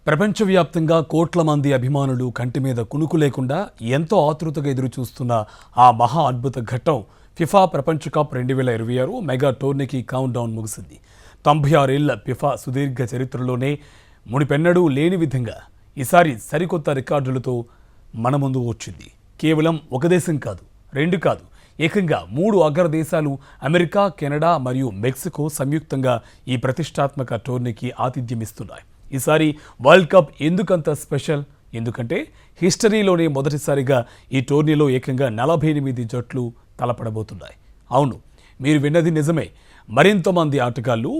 ప్రపంచవ్యాప్తంగా కోట్ల మంది అభిమానులు కంటి మీద కునుకు లేకుండా ఎంతో ఆతృతగా ఎదురుచూస్తున్న ఆ మహా అద్భుత ఘట్టం ఫిఫా ప్రపంచ కప్ 2026 మెగా టోర్నీకి కౌంట్ డౌన్ ముగిసింది. 96 ఏళ్ల ఫిఫా సుదీర్ఘ చరిత్రలోనే మునిపెన్నడూ లేని విధంగా ఈసారి సరికొత్త రికార్డులతో మన ముందు వచ్చింది. కేవలం ఒక దేశం కాదు, రెండు కాదు, ఏకంగా 3 అగ్ర దేశాలు అమెరికా, కెనడా మరియు మెక్సికో సంయుక్తంగా ఈ ప్రతిష్టాత్మక టోర్నీకి ఆతిథ్యమిస్తున్నాయి. ఈసారి వరల్డ్ కప్ ఎందుకంత స్పెషల్? ఎందుకంటే హిస్టరీలోనే మొదటిసారిగా ఈ టోర్నీలో ఏకంగా 48 జట్లు తలపడబోతున్నాయి. అవును, మీరు విన్నది నిజమే. మరింతమంది ఆటగాళ్లు,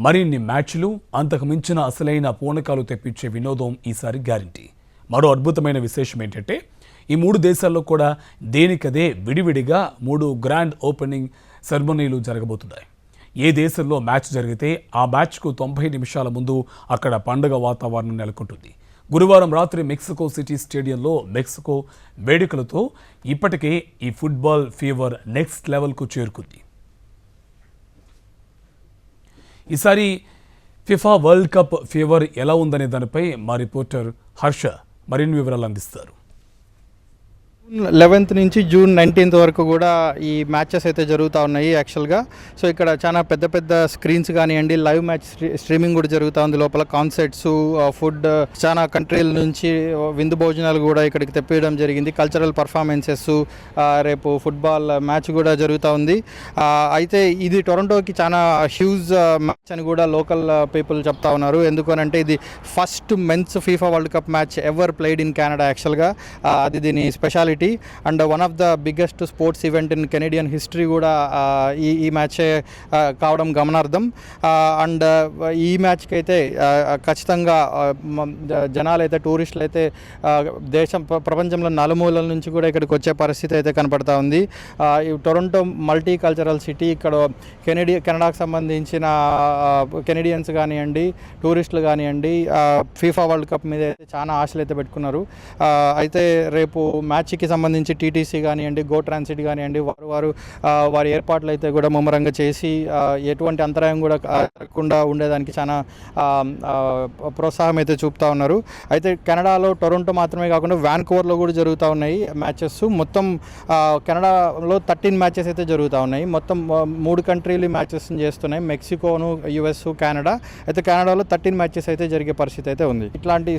మరిన్ని మ్యాచ్లు, అంతకు మించిన అసలైన పూనకాలు తెప్పించే వినోదం ఈసారి గ్యారంటీ. మరో అద్భుతమైన విశేషం ఏంటంటే ఈ 3 దేశాల్లో కూడా దేనికదే విడివిడిగా 3 గ్రాండ్ ఓపెనింగ్ సెరమనీలు జరగబోతున్నాయి. ఏ దేశంలో మ్యాచ్ జరిగితే ఆ మ్యాచ్కు 90 నిమిషాల ముందు అక్కడ పండుగ వాతావరణం నెలకొంటుంది. గురువారం రాత్రి మెక్సికో సిటీ స్టేడియంలో మెక్సికో వేడుకలతో ఇప్పటికే ఈ ఫుట్బాల్ ఫీవర్ నెక్స్ట్ లెవెల్కు చేరుకుంది. ఈసారి ఫిఫా వరల్డ్ కప్ ఫీవర్ ఎలా ఉందనే దానిపై మా రిపోర్టర్ హర్ష మరిన్ని వివరాలు అందిస్తారు. జూన్ 11th నుంచి జూన్ 19th వరకు కూడా ఈ మ్యాచెస్ అయితే జరుగుతూ ఉన్నాయి యాక్చువల్గా. సో ఇక్కడ చాలా పెద్ద పెద్ద స్క్రీన్స్ కానివ్వండి, లైవ్ మ్యాచ్ స్ట్రీమింగ్ కూడా జరుగుతూ ఉంది. లోపల కాన్సర్ట్స్, ఫుడ్, చాలా కంట్రీల నుంచి విందు భోజనాలు కూడా ఇక్కడికి తెప్పియడం జరిగింది. కల్చరల్ పర్ఫార్మెన్సెస్, రేపు ఫుట్బాల్ మ్యాచ్ కూడా జరుగుతూ ఉంది. అయితే ఇది టొరంటోకి చాలా హ్యూజ్ మ్యాచ్ అని కూడా లోకల్ పీపుల్ చెప్తా ఉన్నారు. ఎందుకనంటే ఇది first men's FIFA World Cup match ever played in Canada యాక్చువల్గా. అది దీని speciality and one of the biggest sports event in Canadian history కూడా ఈ మ్యాచ్ కావడం గమనార్థం. అండ్ ఈ మ్యాచ్కి అయితే ఖచ్చితంగా జనాలు అయితే, టూరిస్టులు అయితే ప్రపంచంలో నలుమూలల నుంచి కూడా ఇక్కడికి వచ్చే పరిస్థితి అయితే కనపడతా ఉంది. ఈ టొరంటో మల్టీ కల్చరల్ సిటీ. ఇక్కడ కెనడాకు సంబంధించిన కెనడియన్స్ కానివ్వండి, టూరిస్టులు కానివ్వండి, ఫీఫా వరల్డ్ కప్ మీద అయితే చాలా ఆశలు అయితే పెట్టుకున్నారు. అయితే రేపు మ్యాచ్కి సంబంధించి టీటీసీ కానివ్వండి, గో ట్రాన్సిట్ కానివ్వండి, వారి ఏర్పాట్లు అయితే కూడా ముమ్మరంగా చేసి ఎటువంటి అంతరాయం కూడా కాకుండా ఉండేదానికి చాలా ప్రోత్సాహం అయితే చూపుతా ఉన్నారు. అయితే కెనడాలో టొరంటో మాత్రమే కాకుండా వ్యాన్కూవర్లో కూడా జరుగుతూ ఉన్నాయి మ్యాచెస్. మొత్తం కెనడాలో 13 మ్యాచెస్ అయితే జరుగుతూ ఉన్నాయి. మొత్తం 3 కంట్రీలు మ్యాచెస్ చేస్తున్నాయి, మెక్సికోను, యుఎస్, కెనడా. అయితే కెనడాలో 13 మ్యాచెస్ అయితే జరిగే పరిస్థితి అయితే ఉంది. ఇట్లాంటి